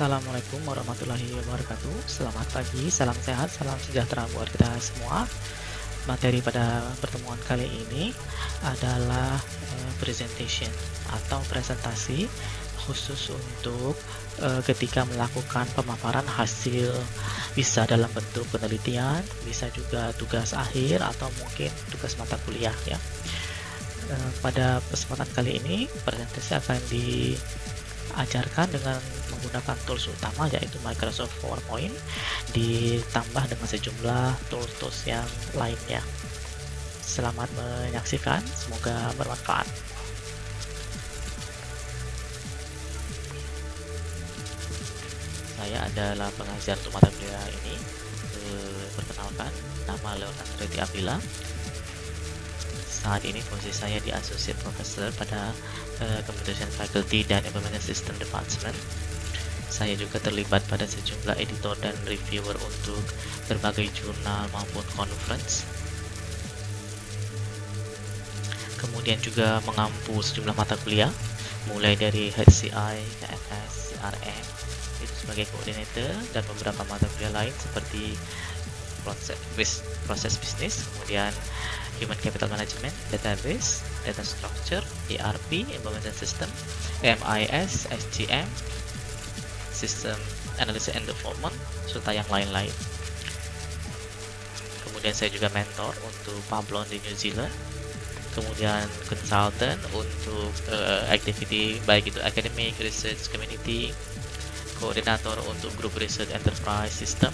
Assalamualaikum warahmatullahi wabarakatuh. Selamat pagi, salam sehat, salam sejahtera buat kita semua. Materi pada pertemuan kali ini adalah presentation atau presentasi khusus untuk ketika melakukan pemaparan hasil, bisa dalam bentuk penelitian, bisa juga tugas akhir atau mungkin tugas mata kuliah ya. Pada kesempatan kali ini presentasi akan diajarkan dengan menggunakan tools utama yaitu Microsoft PowerPoint ditambah dengan sejumlah tools yang lainnya. Selamat menyaksikan, semoga bermanfaat. Saya adalah pengajar untuk mata kuliah ini. Perkenalkan, nama Leonard Reti Abdillah. Saat ini posisi saya di Associate Professor pada Computation Faculty dan Information System Department. Saya juga terlibat pada sejumlah editor dan reviewer untuk berbagai jurnal maupun conference. Kemudian juga mengampu sejumlah mata kuliah, mulai dari HCI, KFS, CRM, itu sebagai koordinator, dan beberapa mata kuliah lain seperti proses bisnis, kemudian Human Capital Management, Database, Data Structure, ERP, Information System, MIS, SGM, System Analysis and Development, serta yang lain-lain. Kemudian saya juga mentor untuk Pablon di New Zealand, kemudian consultant untuk activity baik itu academic, research, community, koordinator untuk grup research enterprise system.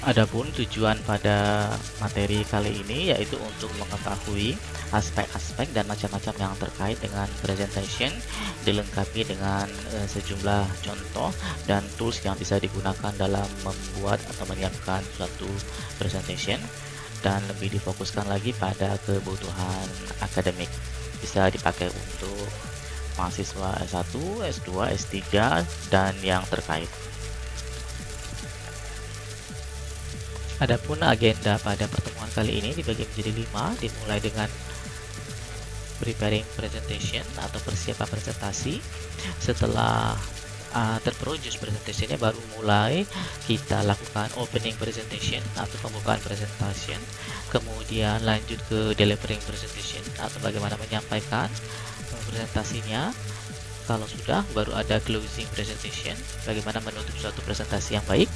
Adapun tujuan pada materi kali ini yaitu untuk mengetahui aspek-aspek dan macam-macam yang terkait dengan presentation, dilengkapi dengan sejumlah contoh dan tools yang bisa digunakan dalam membuat atau menyiapkan suatu presentation, dan lebih difokuskan lagi pada kebutuhan akademik. Bisa dipakai untuk mahasiswa S1, S2, S3 dan yang terkait. Adapun agenda pada pertemuan kali ini dibagi menjadi 5, dimulai dengan preparing presentation atau persiapan presentasi. Setelah terproduce presentationnya, baru mulai kita lakukan opening presentation atau pembukaan presentation, kemudian lanjut ke delivering presentation atau bagaimana menyampaikan presentasinya. Kalau sudah, baru ada closing presentation, bagaimana menutup suatu presentasi yang baik.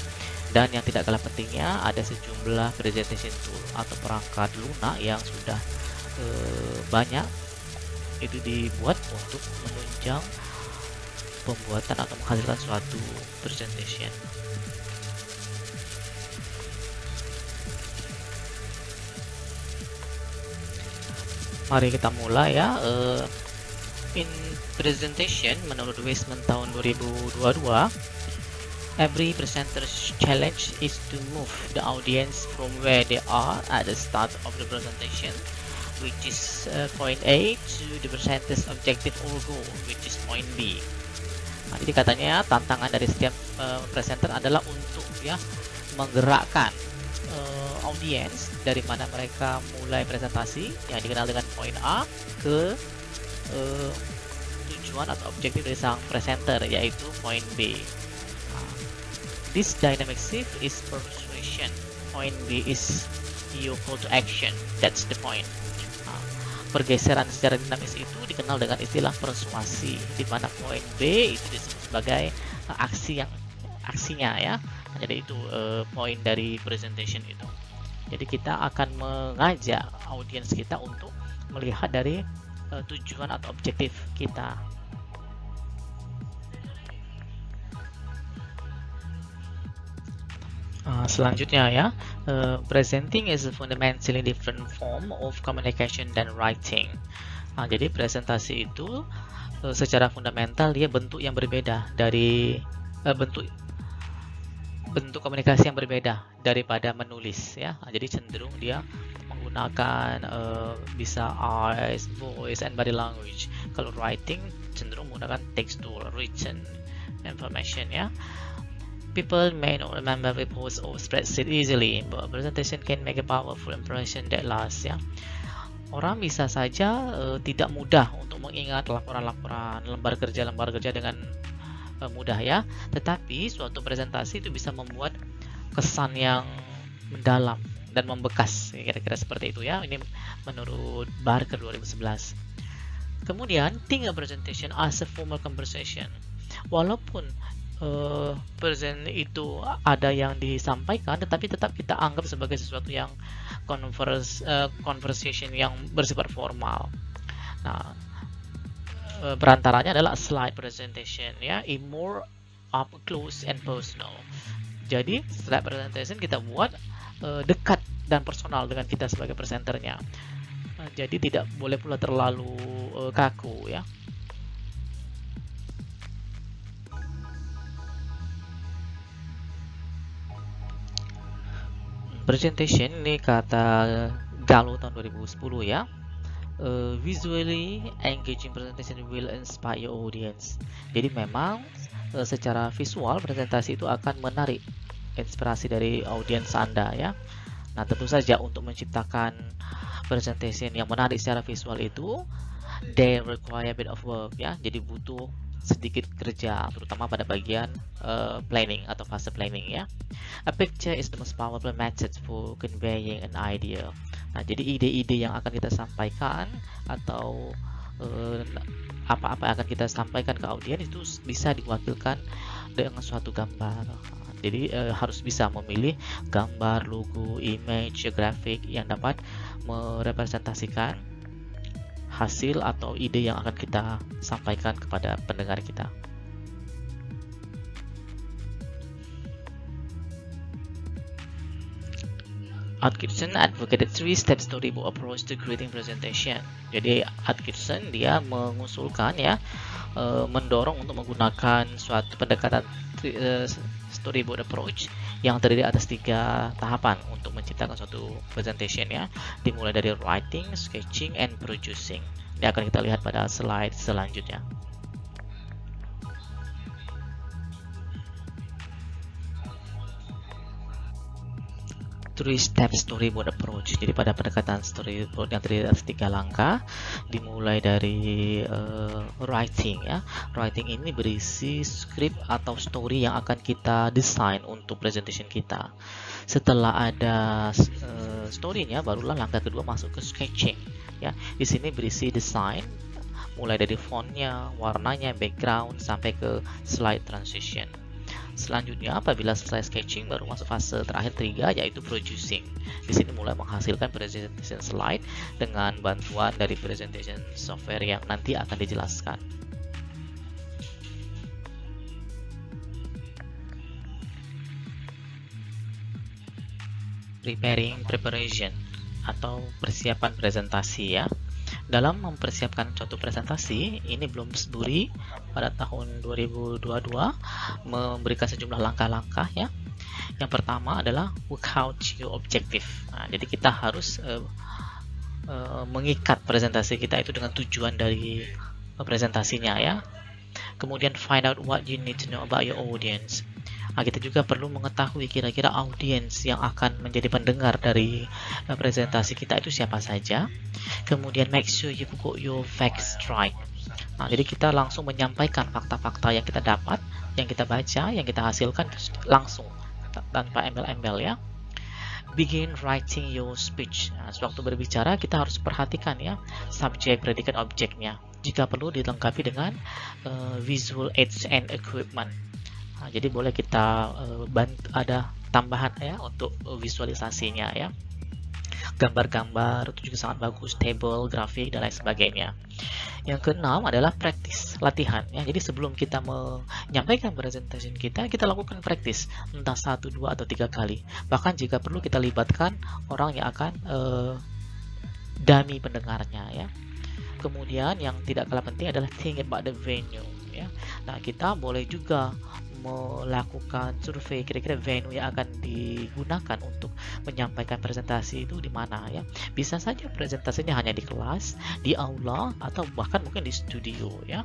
Dan yang tidak kalah pentingnya, ada sejumlah presentation tool atau perangkat lunak yang sudah banyak itu dibuat untuk menunjang pembuatan atau menghasilkan suatu presentation. Mari kita mulai ya. In presentation, menurut Weisman tahun 2022, every presenter's challenge is to move the audience from where they are at the start of the presentation, which is point A, to the presenter's objective or goal, which is point B. Nah, jadi katanya tantangan dari setiap presenter adalah untuk ya menggerakkan audience dari mana mereka mulai presentasi yang dikenal dengan point A ke tujuan atau objektif dari sang presenter, yaitu point B. This dynamic shift is persuasion. Point B is your call to action. That's the point. Pergeseran secara dinamis itu dikenal dengan istilah persuasi, di mana point B itu disebut sebagai aksinya ya. Jadi itu poin dari presentation itu. Jadi kita akan mengajak audiens kita untuk melihat dari tujuan atau objektif kita. Selanjutnya ya, presenting is a fundamentally different form of communication than writing. Jadi presentasi itu secara fundamental dia bentuk yang berbeda dari bentuk komunikasi yang berbeda daripada menulis ya. Jadi cenderung dia menggunakan bisa eyes, voice, and body language. Kalau writing cenderung menggunakan textual, written information ya. People may not remember reports or spreadsheet easily, but presentation can make a powerful impression that lasts ya. Orang bisa saja tidak mudah untuk mengingat laporan-laporan lembar kerja dengan mudah ya, tetapi suatu presentasi itu bisa membuat kesan yang mendalam dan membekas, kira-kira seperti itu ya. Ini menurut Barker 2011. Kemudian, think a presentation as a formal conversation. Walaupun present itu ada yang disampaikan, tetapi tetap kita anggap sebagai sesuatu yang conversation yang bersifat formal. Nah, perantaranya adalah slide presentation ya, more up close and personal. Jadi slide presentation kita buat dekat dan personal dengan kita sebagai presenternya. Jadi tidak boleh pula terlalu kaku ya. Presentation ini kata Gallo tahun 2010 ya. Visually engaging presentation will inspire your audience. Jadi memang secara visual presentasi itu akan menarik inspirasi dari audiens Anda ya. Nah, tentu saja untuk menciptakan presentation yang menarik secara visual itu they require a bit of work ya. Jadi butuh sedikit kerja, terutama pada bagian planning atau fase planning ya. A picture is the most powerful method for conveying an idea. Nah, jadi ide-ide yang akan kita sampaikan atau apa-apa yang akan kita sampaikan ke audiens itu bisa diwakilkan dengan suatu gambar. Jadi harus bisa memilih gambar, logo, image, grafik yang dapat merepresentasikan hasil atau ide yang akan kita sampaikan kepada pendengar kita. Atkinson advocated three-step storyboard approach to creating presentation. Jadi Atkinson dia mengusulkan ya, mendorong untuk menggunakan suatu pendekatan storyboard approach yang terdiri atas 3 tahapan untuk menciptakan suatu presentation ya, dimulai dari writing, sketching, and producing. Ini akan kita lihat pada slide selanjutnya. Three-step storyboard approach. Jadi pada pendekatan storyboard yang terdiri atas 3 langkah, dimulai dari writing ya. Writing ini berisi skrip atau story yang akan kita desain untuk presentation kita. Setelah ada story-nya, barulah langkah kedua masuk ke sketching ya. Di sini berisi desain mulai dari fontnya, warnanya, background sampai ke slide transition. Selanjutnya, apabila selesai sketching, baru masuk fase terakhir 3, yaitu producing. Di sini mulai menghasilkan presentation slide dengan bantuan dari presentation software yang nanti akan dijelaskan. Preparation atau persiapan presentasi ya. Dalam mempersiapkan suatu presentasi, ini Bloomsbury pada tahun 2022 memberikan sejumlah langkah-langkah ya. Yang pertama adalah work out your objective. Nah, jadi kita harus mengikat presentasi kita itu dengan tujuan dari presentasinya ya. Kemudian find out what you need to know about your audience. Nah, kita juga perlu mengetahui kira-kira audiens yang akan menjadi pendengar dari presentasi kita itu siapa saja. Kemudian make sure you put your facts right. Nah, jadi kita langsung menyampaikan fakta-fakta yang kita dapat, yang kita baca, yang kita hasilkan langsung tanpa embel-embel ya. Begin writing your speech. Nah, sewaktu berbicara kita harus perhatikan ya subjek, predikat, objeknya. Jika perlu dilengkapi dengan visual aids and equipment. Nah, jadi boleh kita ada tambahan ya untuk visualisasinya ya. Gambar-gambar itu juga sangat bagus, table, grafik dan lain sebagainya. Yang keenam adalah praktis, latihan ya. Jadi sebelum kita menyampaikan presentation kita lakukan praktis entah 1, 2 atau 3 kali. Bahkan jika perlu kita libatkan orang yang akan dummy pendengarnya ya. Kemudian yang tidak kalah penting adalah think about the venue ya. Nah, kita boleh juga melakukan survei kira-kira venue yang akan digunakan untuk menyampaikan presentasi itu di mana ya. Bisa saja presentasinya hanya di kelas, di aula, atau bahkan mungkin di studio ya.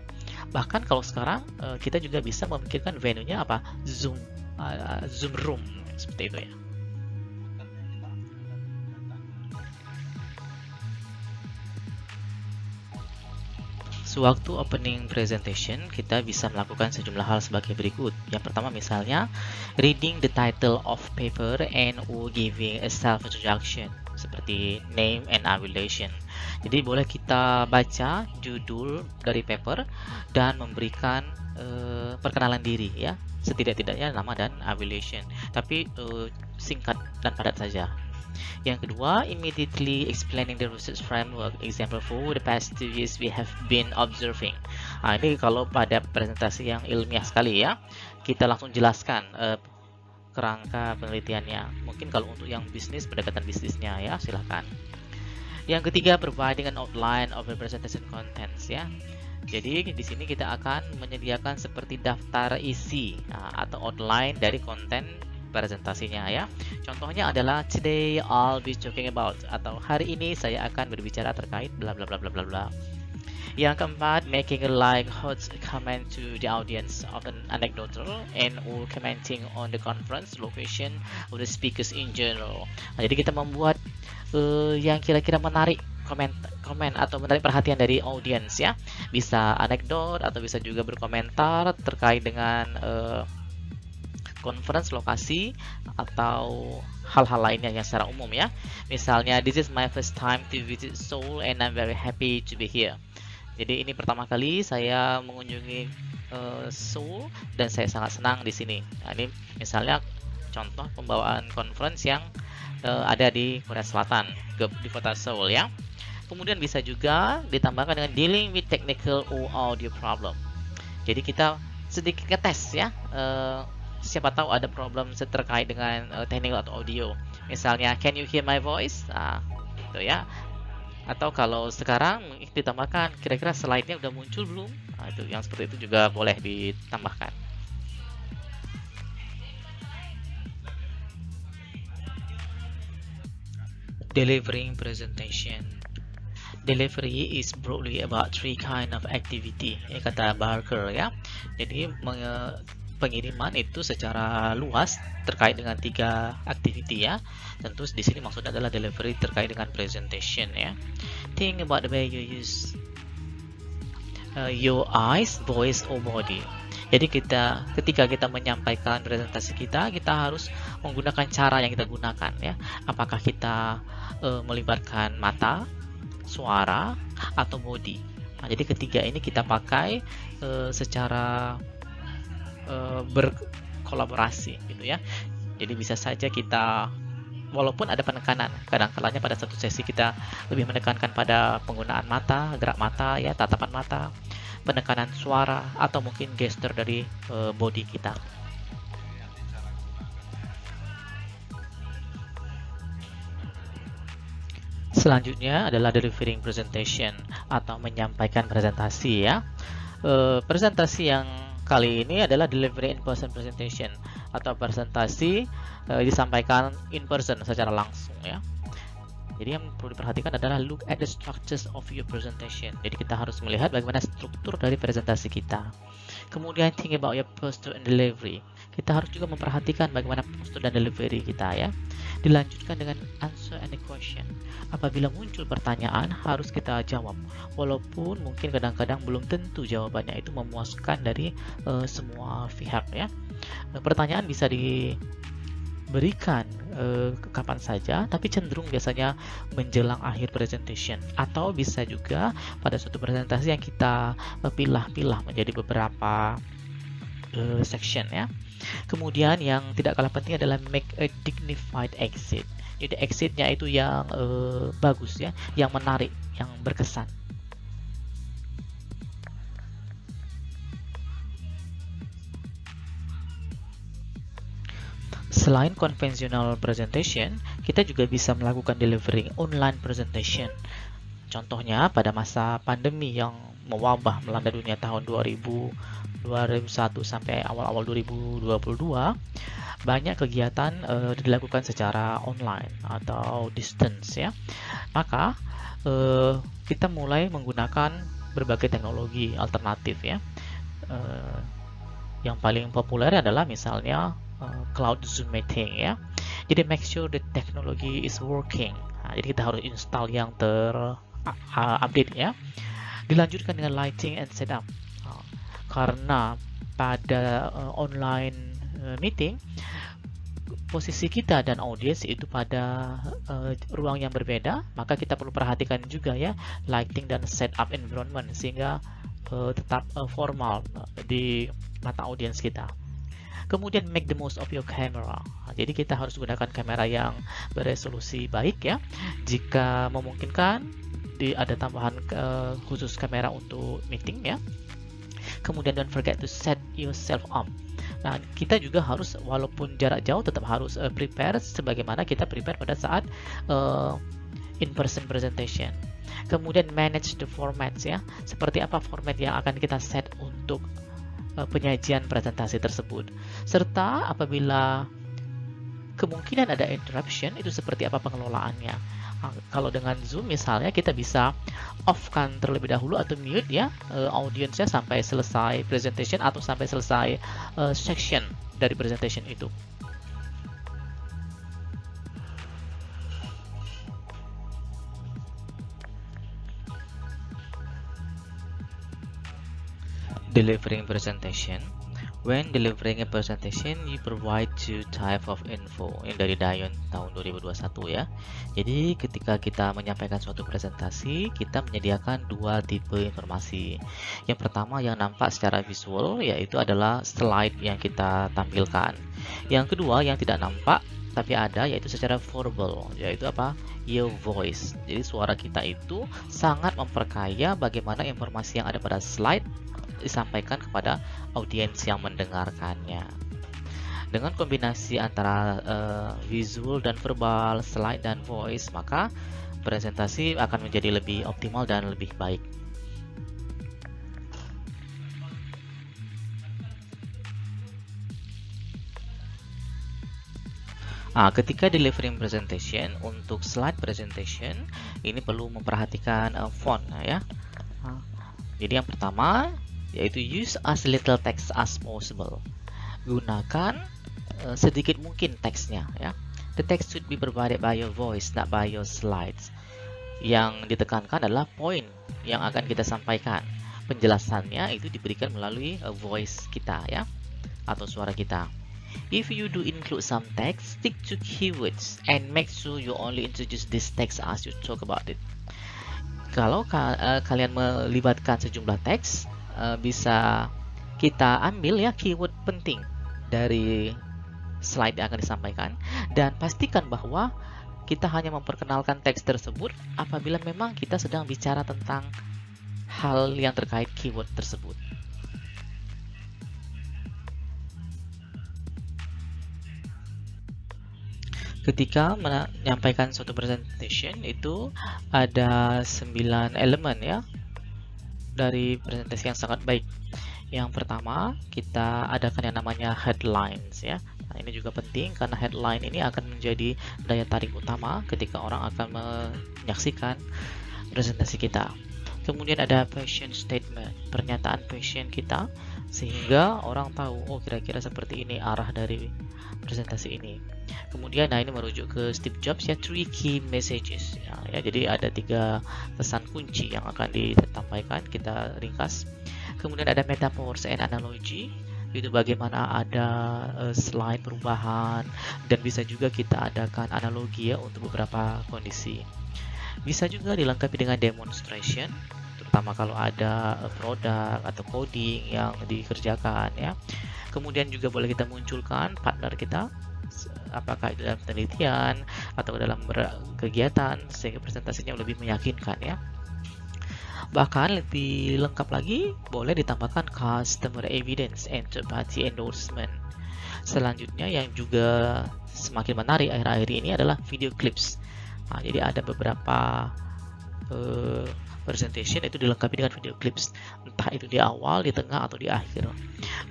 Bahkan kalau sekarang kita juga bisa memikirkan venue-nya apa? Zoom room seperti itu ya. Sewaktu opening presentation, kita bisa melakukan sejumlah hal sebagai berikut. Yang pertama misalnya, reading the title of paper and or giving a self-introduction, seperti name and affiliation. Jadi boleh kita baca judul dari paper dan memberikan perkenalan diri ya, setidak-tidaknya nama dan affiliation. Tapi singkat dan padat saja. Yang kedua, immediately explaining the research framework. Example, for the past 2 years we have been observing. Nah, ini kalau pada presentasi yang ilmiah sekali ya, kita langsung jelaskan kerangka penelitiannya. Mungkin kalau untuk yang bisnis, pendekatan bisnisnya ya, silahkan. Yang ketiga, providing an outline of the presentation contents ya. Jadi di sini kita akan menyediakan seperti daftar isi atau outline dari konten presentasinya ya. Contohnya adalah today I'll be talking about, atau hari ini saya akan berbicara terkait bla bla bla bla bla bla. Yang keempat, making a like hot comment to the audience of an anecdotal and or commenting on the conference location of the speakers in general. Nah, jadi kita membuat yang kira-kira menarik komen atau menarik perhatian dari audiens ya. Bisa anekdot atau bisa juga berkomentar terkait dengan conference lokasi atau hal-hal lainnya yang secara umum ya. Misalnya, this is my first time to visit Seoul and I'm very happy to be here. Jadi ini pertama kali saya mengunjungi Seoul dan saya sangat senang di sini. Nah, ini misalnya contoh pembawaan conference yang ada di Korea Selatan, di kota Seoul ya. Kemudian bisa juga ditambahkan dengan dealing with technical or audio problem. Jadi kita sedikit ngetes ya. Siapa tahu ada problem terkait dengan technical atau audio. Misalnya, can you hear my voice? Nah, itu ya. Atau kalau sekarang ditambahkan, kira-kira slide-nya udah muncul belum? Nah, itu yang seperti itu juga boleh ditambahkan. Delivering presentation. Delivery is broadly about 3 kind of activity, ya kata Barker ya. Jadi pengiriman itu secara luas terkait dengan 3 activity ya. Tentu di sini maksudnya adalah delivery terkait dengan presentation ya. Think about the way you use your eyes, voice, or body. Jadi ketika kita menyampaikan presentasi kita harus menggunakan cara yang kita gunakan ya. Apakah kita melibatkan mata, suara, atau body. Nah, jadi ketiga ini kita pakai secara berkolaborasi gitu ya. Jadi bisa saja kita, walaupun ada penekanan, kadang-kadang pada satu sesi kita lebih menekankan pada penggunaan mata, gerak mata ya, tatapan mata, penekanan suara, atau mungkin gesture dari body kita. Selanjutnya adalah delivering presentation atau menyampaikan presentasi ya. Presentasi yang kali ini adalah delivery in person presentation atau presentasi disampaikan in person secara langsung ya. Jadi yang perlu diperhatikan adalah look at the structures of your presentation. Jadi kita harus melihat bagaimana struktur dari presentasi kita. Kemudian think about your posture and delivery. Kita harus juga memperhatikan bagaimana postur dan delivery kita ya. Dilanjutkan dengan answer any question. Apabila muncul pertanyaan, harus kita jawab. Walaupun mungkin kadang-kadang belum tentu jawabannya itu memuaskan dari semua pihak ya. Pertanyaan bisa diberikan kapan saja, tapi cenderung biasanya menjelang akhir presentation. Atau bisa juga pada suatu presentasi yang kita pilah-pilah menjadi beberapa section ya. Kemudian yang tidak kalah penting adalah make a dignified exit. Jadi exitnya itu yang bagus ya, yang menarik, yang berkesan. Selain konvensional presentation, kita juga bisa melakukan delivering online presentation. Contohnya pada masa pandemi yang mewabah melanda dunia tahun 2001 sampai awal-awal 2022, banyak kegiatan dilakukan secara online atau distance ya. Maka kita mulai menggunakan berbagai teknologi alternatif ya. Yang paling populer adalah misalnya cloud Zoom meeting ya. Jadi make sure the technology is working. Nah, jadi kita harus install yang terupdate ya. Dilanjutkan dengan lighting and setup. Karena pada online meeting, posisi kita dan audiens itu pada ruang yang berbeda, maka kita perlu perhatikan juga ya lighting dan setup environment sehingga tetap formal di mata audiens kita. Kemudian make the most of your camera. Jadi kita harus gunakan kamera yang beresolusi baik ya. Jika memungkinkan, ada tambahan khusus kamera untuk meeting ya. Kemudian don't forget to set yourself up. Nah, kita juga harus walaupun jarak jauh tetap harus prepare sebagaimana kita prepare pada saat in-person presentation. Kemudian manage the formats ya. Seperti apa format yang akan kita set untuk penyajian presentasi tersebut. Serta apabila kemungkinan ada interruption, itu seperti apa pengelolaannya. Kalau dengan Zoom misalnya, kita bisa off-kan terlebih dahulu atau mute ya audiensnya sampai selesai presentation atau sampai selesai section dari presentation itu. Delivering presentation. When delivering a presentation, you provide two type of info. Ini dari Dayon tahun 2021 ya. Jadi ketika kita menyampaikan suatu presentasi, kita menyediakan dua tipe informasi. Yang pertama yang nampak secara visual, yaitu adalah slide yang kita tampilkan. Yang kedua yang tidak nampak tapi ada, yaitu secara verbal, yaitu apa? Your voice. Jadi suara kita itu sangat memperkaya bagaimana informasi yang ada pada slide disampaikan kepada audiens yang mendengarkannya. Dengan kombinasi antara visual dan verbal, slide dan voice, maka presentasi akan menjadi lebih optimal dan lebih baik. Ketika delivering presentation, untuk slide presentation ini perlu memperhatikan font ya. Jadi yang pertama yaitu use as little text as possible. Gunakan sedikit mungkin teksnya ya. The text should be provided by your voice, not by your slides. Yang ditekankan adalah poin yang akan kita sampaikan. Penjelasannya itu diberikan melalui voice kita ya, atau suara kita. If you do include some text, stick to keywords and make sure you only introduce this text as you talk about it. Kalau kalian melibatkan sejumlah teks, bisa kita ambil ya keyword penting dari slide yang akan disampaikan, dan pastikan bahwa kita hanya memperkenalkan teks tersebut apabila memang kita sedang bicara tentang hal yang terkait keyword tersebut. Ketika menyampaikan suatu presentation itu ada 9 elemen ya dari presentasi yang sangat baik. Yang pertama, kita adakan yang namanya headlines ya. Nah, ini juga penting karena headline ini akan menjadi daya tarik utama ketika orang akan menyaksikan presentasi kita. Kemudian ada passion statement, pernyataan passion kita sehingga orang tahu, oh kira-kira seperti ini arah dari presentasi ini. Kemudian nah ini merujuk ke Steve Jobs ya, 3 key messages ya, jadi ada 3 pesan kunci yang akan disampaikan, kita ringkas. Kemudian ada metaphors and analogy, itu bagaimana ada slide perubahan, dan bisa juga kita adakan analogi ya untuk beberapa kondisi. Bisa juga dilengkapi dengan demonstration, terutama kalau ada produk atau coding yang dikerjakan ya. Kemudian juga boleh kita munculkan partner kita, apakah itu dalam penelitian atau dalam kegiatan, sehingga presentasinya lebih meyakinkan ya. Bahkan lebih lengkap lagi, boleh ditambahkan customer evidence and third-party endorsement. Selanjutnya yang juga semakin menarik akhir-akhir ini adalah video clips. Nah, jadi ada beberapa presentation itu dilengkapi dengan video clips, entah itu di awal, di tengah, atau di akhir.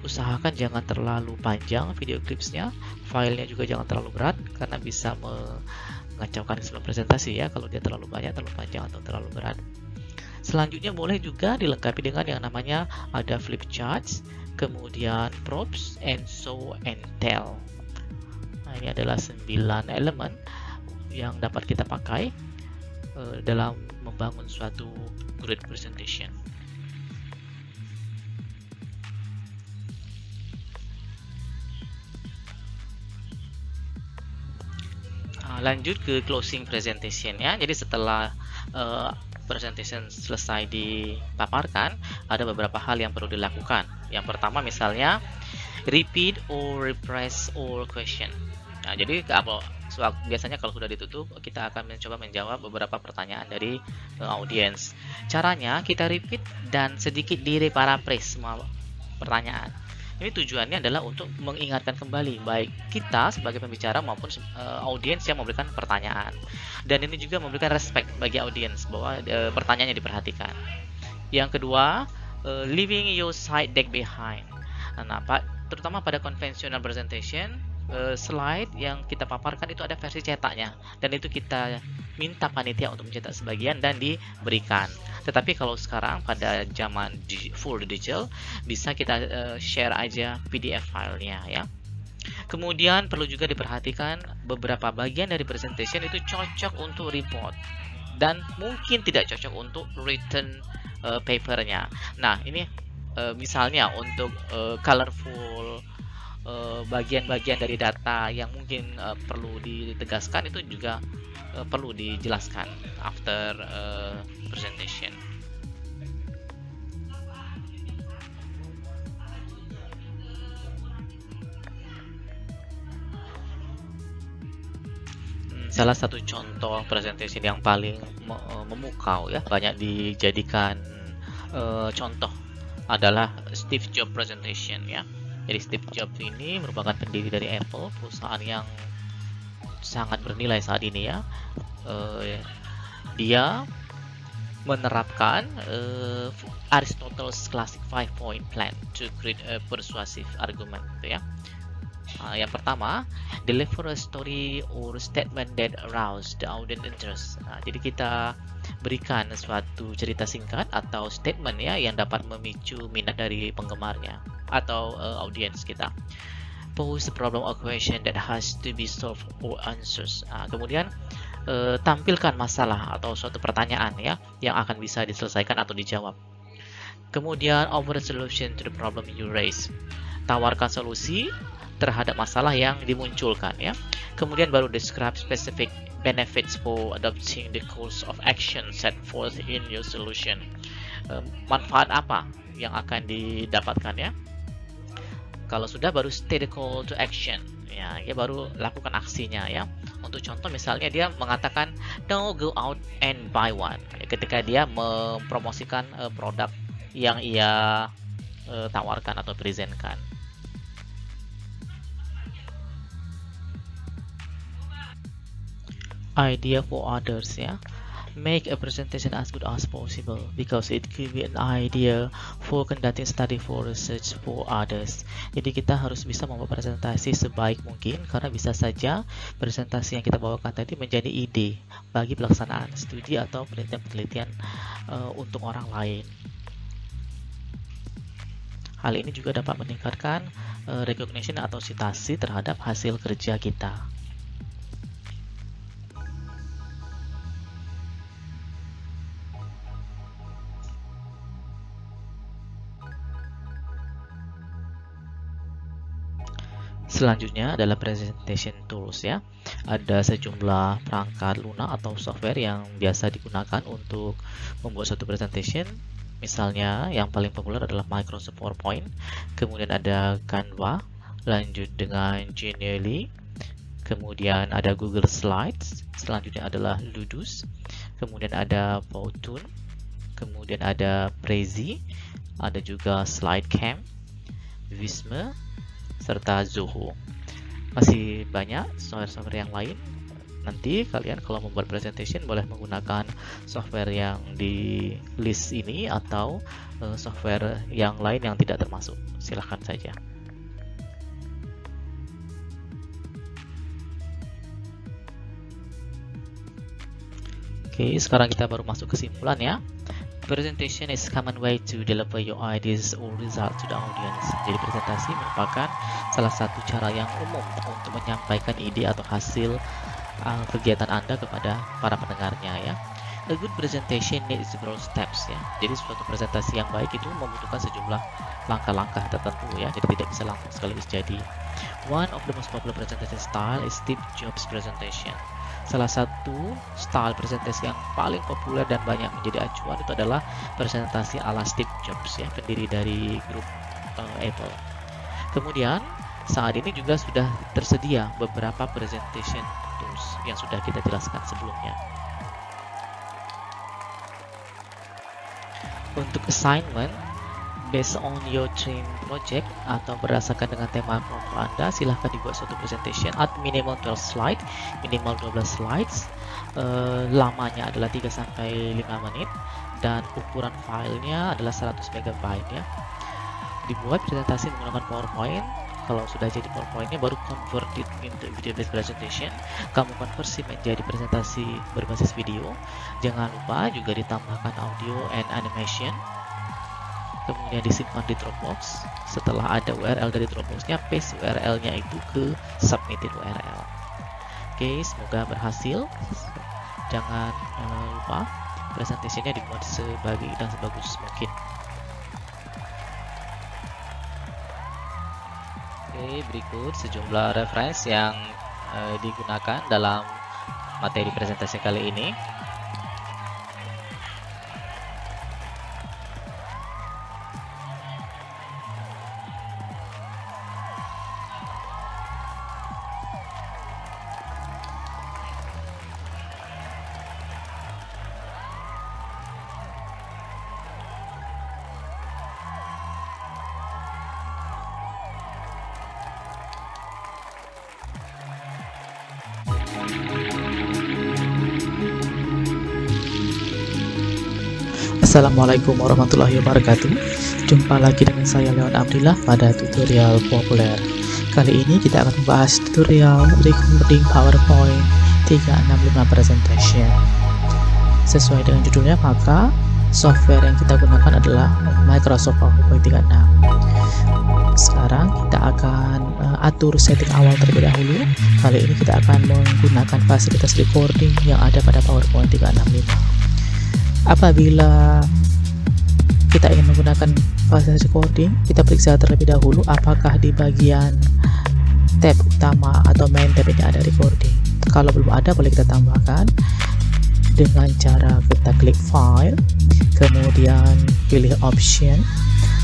Usahakan jangan terlalu panjang video clipsnya, filenya juga jangan terlalu berat karena bisa mengacaukan keseluruhan presentasi ya kalau dia terlalu banyak, terlalu panjang, atau terlalu berat. Selanjutnya boleh juga dilengkapi dengan yang namanya ada flip charts, kemudian props, and show and tell. Nah, ini adalah 9 elemen yang dapat kita pakai dalam membangun suatu great presentation. Lanjut ke closing presentation ya. Jadi setelah presentation selesai dipaparkan, ada beberapa hal yang perlu dilakukan. Yang pertama misalnya repeat or rephrase all question. Nah, jadi biasanya kalau sudah ditutup, kita akan mencoba menjawab beberapa pertanyaan dari audiens. Caranya kita repeat dan sedikit di-reparaphrase semua pertanyaan. Ini tujuannya adalah untuk mengingatkan kembali baik kita sebagai pembicara maupun audiens yang memberikan pertanyaan. Dan ini juga memberikan respect bagi audiens bahwa pertanyaannya diperhatikan. Yang kedua, leaving your slide deck behind. Nah, terutama pada conventional presentation, slide yang kita paparkan itu ada versi cetaknya, dan itu kita minta panitia untuk mencetak sebagian dan diberikan. Tetapi kalau sekarang pada zaman full digital, bisa kita share aja PDF filenya ya. Kemudian perlu juga diperhatikan beberapa bagian dari presentation itu cocok untuk report dan mungkin tidak cocok untuk written papernya. Nah, ini misalnya untuk colorful bagian-bagian dari data yang mungkin perlu ditegaskan, itu juga perlu dijelaskan after presentation. Salah satu contoh presentation yang paling memukau ya, banyak dijadikan contoh adalah Steve Jobs presentation ya. Jadi Steve Jobs ini merupakan pendiri dari Apple, perusahaan yang sangat bernilai saat ini ya. Dia menerapkan Aristotle's classic 5-point plan to create a persuasive argument gitu ya. Yang pertama, deliver a story or statement that arouse the audience interest. Jadi kita berikan suatu cerita singkat atau statement ya yang dapat memicu minat dari penggemarnya atau audiens kita. Pose the problem or question that has to be solved or answers. Kemudian tampilkan masalah atau suatu pertanyaan ya yang akan bisa diselesaikan atau dijawab. Kemudian offer a solution to the problem you raise. Tawarkan solusi terhadap masalah yang dimunculkan ya. Kemudian baru describe specific benefits for adopting the course of action set forth in your solution. Manfaat apa yang akan didapatkan ya. Kalau sudah, baru state the call to action ya, baru lakukan aksinya ya. Untuk contoh misalnya dia mengatakan now go out and buy one ketika dia mempromosikan produk yang ia tawarkan atau presentkan. Idea for others ya. Make a presentation as good as possible because it could be an idea for conducting study for research for others. Jadi kita harus bisa membuat presentasi sebaik mungkin karena bisa saja presentasi yang kita bawakan tadi menjadi ide bagi pelaksanaan studi atau penelitian-penelitian untuk orang lain. Hal ini juga dapat meningkatkan recognition atau citasi terhadap hasil kerja kita. Selanjutnya adalah presentation tools ya. Ada sejumlah perangkat lunak atau software yang biasa digunakan untuk membuat suatu presentation. Misalnya yang paling populer adalah Microsoft PowerPoint, kemudian ada Canva, lanjut dengan Genially, kemudian ada Google Slides, selanjutnya adalah Ludus, kemudian ada Powtoon, kemudian ada Prezi, ada juga SlideCamp, Visma, serta Zoho. Masih banyak software-software yang lain. Nanti kalian kalau membuat presentation boleh menggunakan software yang di list ini atau software yang lain yang tidak termasuk. Silahkan saja. Oke, sekarang kita baru masuk kesimpulan ya. Presentation is a common way to deliver your ideas or results to the audience. Jadi presentasi merupakan salah satu cara yang umum untuk menyampaikan ide atau hasil kegiatan Anda kepada para pendengarnya ya. A good presentation needs several steps ya. Jadi suatu presentasi yang baik itu membutuhkan sejumlah langkah-langkah tertentu ya. Jadi tidak bisa langsung sekaligus jadi. One of the most popular presentation style is Steve Jobs presentation. Salah satu style presentasi yang paling populer dan banyak menjadi acuan itu adalah presentasi ala Steve Jobs, ya, pendiri dari grup Apple. Kemudian saat ini juga sudah tersedia beberapa presentation tools yang sudah kita jelaskan sebelumnya. Untuk assignment based on your dream project atau berdasarkan dengan tema kelompok Anda, silahkan dibuat suatu presentation at minimal 12 slide, minimal 12 slides. Lamanya adalah 3-5 menit dan ukuran filenya adalah 100 MB, ya. Dibuat presentasi menggunakan PowerPoint. Kalau sudah jadi PowerPoint-nya, baru convert it into video-based presentation. Kamu konversi menjadi presentasi berbasis video. Jangan lupa juga ditambahkan audio and animation. Kemudian disimpan di Dropbox. Setelah ada URL dari Dropbox-nya, paste URL-nya itu ke submitted URL. Oke, semoga berhasil. Jangan lupa presentasinya dibuat sebagai dan sebagus mungkin. Oke, berikut sejumlah referensi yang digunakan dalam materi presentasi kali ini. Assalamualaikum warahmatullahi wabarakatuh. Jumpa lagi dengan saya Leon Abdillah pada tutorial populer. Kali ini kita akan membahas tutorial recording PowerPoint 365 presentation. Sesuai dengan judulnya, maka software yang kita gunakan adalah Microsoft PowerPoint 36. Sekarang kita akan atur setting awal terlebih dahulu. Kali ini kita akan menggunakan fasilitas recording yang ada pada PowerPoint 365. Apabila kita ingin menggunakan fasilitas recording, kita periksa terlebih dahulu apakah di bagian tab utama atau main tab ini ada recording. Kalau belum ada, boleh kita tambahkan dengan cara kita klik file, kemudian pilih option,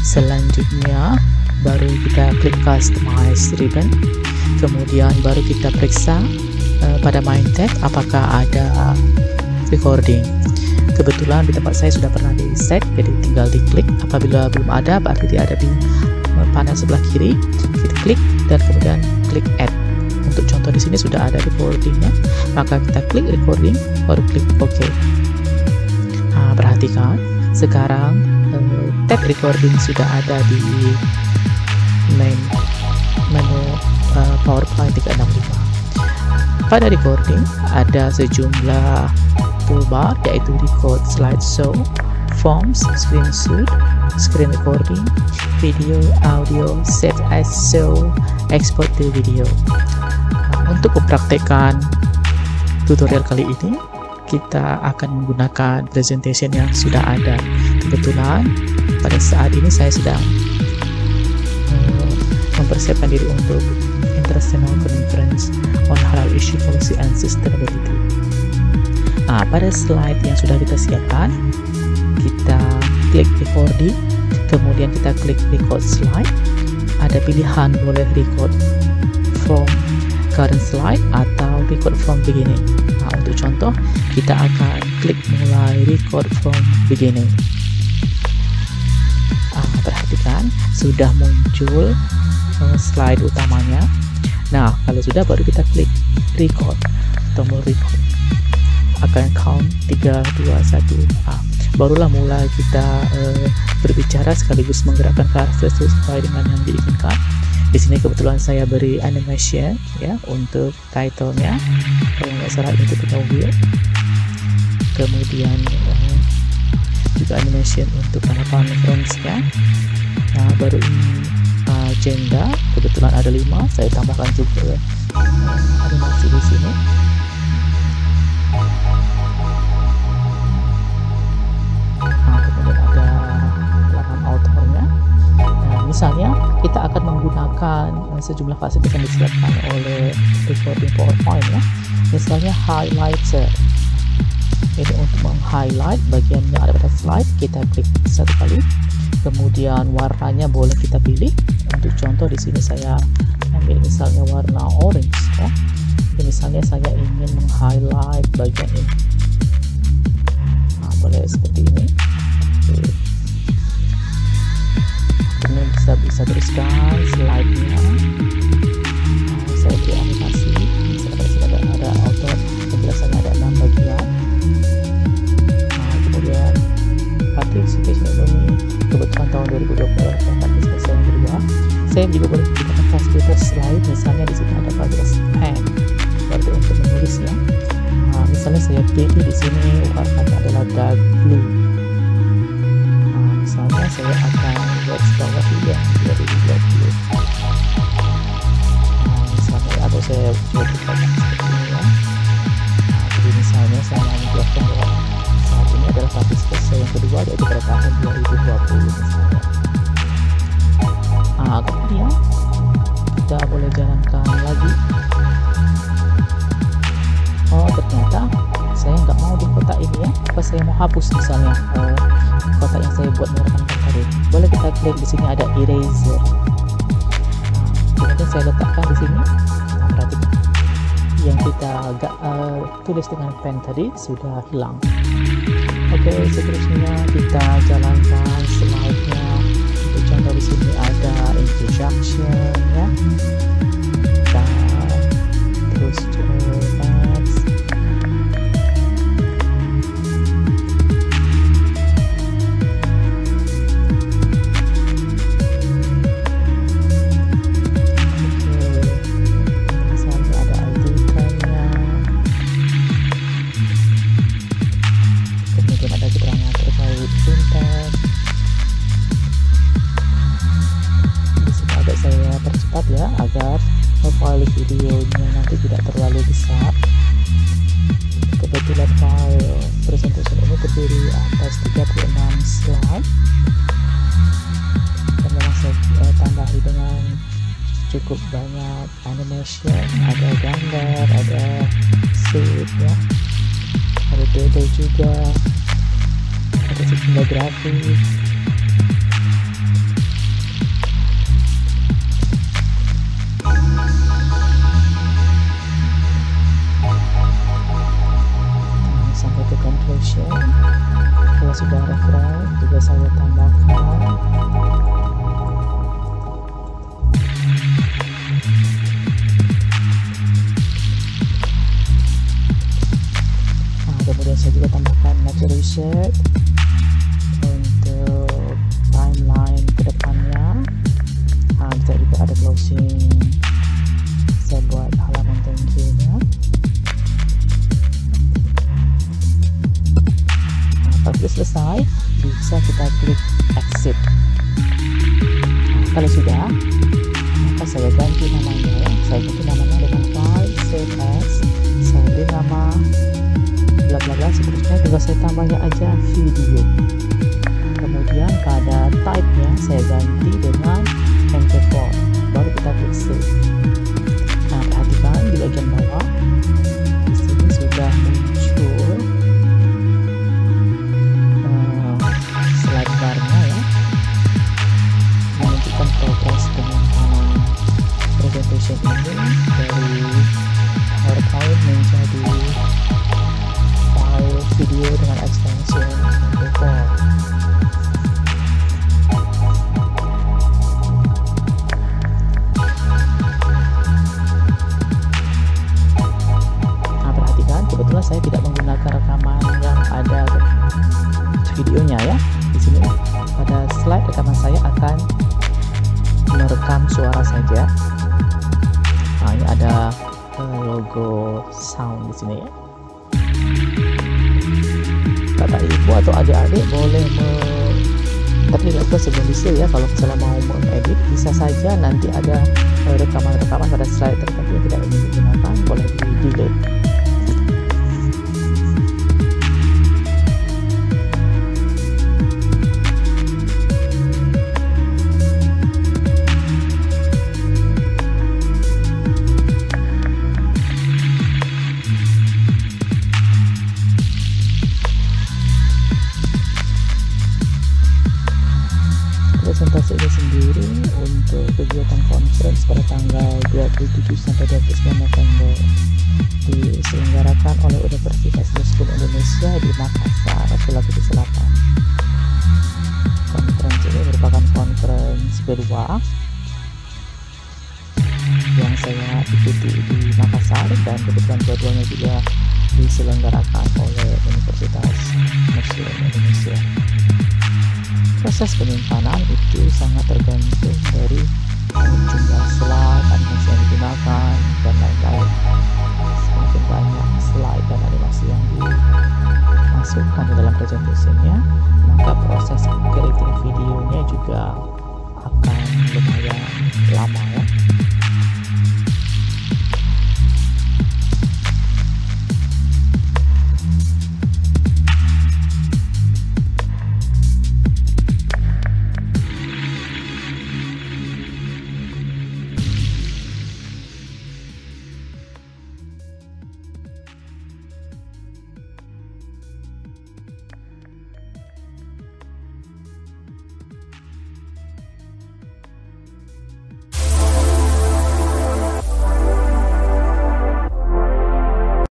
selanjutnya baru kita klik customize ribbon, kemudian baru kita periksa pada main tab apakah ada recording. Kebetulan di tempat saya sudah pernah di set, jadi tinggal diklik. Apabila belum ada, berarti dia ada di panel sebelah kiri. Kita klik dan kemudian klik add. Untuk contoh di sini sudah ada recordingnya, maka kita klik recording, baru klik OK. Nah, perhatikan sekarang tab recording sudah ada di main menu PowerPoint 365. Pada recording ada sejumlah toolbar, yaitu record slideshow, forms, screenshot, screen recording, video, audio, save as show, export to video. Untuk mempraktekkan tutorial kali ini, kita akan menggunakan presentation yang sudah ada. Kebetulan pada saat ini saya sedang mempersiapkan diri untuk International Conference on Halal Issue Policy and Sustainability. Nah, pada slide yang sudah kita siapkan, kita klik recording, kemudian kita klik record slide. Ada pilihan boleh record from current slide atau record from beginning. Nah, untuk contoh, kita akan klik mulai record from beginning. Perhatikan, sudah muncul slide utamanya. Nah, kalau sudah, baru kita klik record, tombol record. Akan count 3, 2, 1. Barulah mulai kita berbicara sekaligus menggerakkan cursor sesuai dengan yang diinginkan. Di sini kebetulan saya beri animation, ya, untuk title-nya. Kalau nggak salah itu kita wheel. Kemudian juga animation untuk conference-nya. Nah, baru ini agenda, kebetulan ada 5. Saya tambahkan juga animasi di sini. Kemudian ada halaman autornya. Nah, misalnya kita akan menggunakan sejumlah fasilitas yang disiapkan oleh recording PowerPoint ya. Misalnya highlighter. Ini untuk meng-highlight bagian yang ada pada slide, kita klik satu kali. Kemudian warnanya boleh kita pilih. Untuk contoh di sini saya ambil misalnya warna orange ya. Jadi misalnya saya ingin meng-highlight bagian ini. Nah, boleh seperti ini. Oke. Kemudian bisa teruskan slide-nya. Nah, saya beri animasi. Misalnya ada auto penjelasannya ada 6 bagian. Kemudian participation ini kebetulan tahun 2020 participation yang kedua. Saya juga boleh gunakan fasilitas slide, misalnya di sini ada fasilitas pen, berarti untuk menulis ya. Nah, misalnya saya pilih di sini warnanya adalah dark blue. Nah, misalnya saya akan buat bawah yang 2020. Nah, misalnya atau saya buat seperti ini ya. Nah, jadi misalnya saya menjelaskan bahwa saat ini adalah partisipasi yang kedua, yaitu pada tahun 2020 misalnya. Nah, kemudian kita boleh jalankan lagi. Oh, ternyata saya nggak mau di kotak ini ya. Apa saya mau hapus misalnya kotak yang saya buat merekankan tadi. Boleh kita klik di sini ada eraser. Nah, kemudian saya letakkan di sini. Nah, perhatikan yang kita tulis dengan pen tadi sudah hilang. Oke, seterusnya kita jalankan slide-nya. Untuk contoh di sini ada introduction ya. Dan terus next. Agar file videonya nanti tidak terlalu besar. Kebetulan file presentation ini terdiri atas 36 slide dan memang saya tambahi dengan cukup banyak animation, ada gambar, ada sheet ya, ada table juga, ada sejumlah grafik. Kalau sudah refresh juga saya tambahkan. Nah, kemudian saya juga tambahkan next reset untuk timeline ke depannya. Nah, bisa juga ada closing. Saya buat halaman thank you-nya. Apabila selesai, bisa kita klik exit. Nah, kalau sudah, maka saya ganti namanya ya. Saya ganti namanya dengan file save as. Saya beri nama bla bla bla, seterusnya tinggal saya tambahnya aja video. Kemudian pada type-nya saya ganti dengan MP4. Baru kita klik save. Nah, perhatikan di bagian bawah. Di sini sudah muncul slide bar-nya ya, menunjukkan progres penyimpanan presentation ini dari PowerPoint menjadi file video dengan extension MP4. Nah, perhatikan, kebetulan saya tidak menggunakan rekaman yang ada videonya ya. Di sini pada slide rekaman saya akan merekam suara saja. Nah, ini ada logo sound di sini ya. Bapak ibu atau adik-adik boleh tapi dilakukan sebelum di-save ya. Kalau misalnya mau mengedit, bisa saja nanti ada rekaman-rekaman pada slide tertentu yang tidak ingin digunakan, boleh di-delete. keduanya juga diselenggarakan oleh Universitas Muslim Indonesia. Proses penyimpanan itu sangat tergantung dari jumlah slide, animasi yang digunakan, dan lain-lain. Semakin banyak slide dan animasi yang dimasukkan di dalam presentasinya, maka proses creating videonya juga akan lumayan lama ya.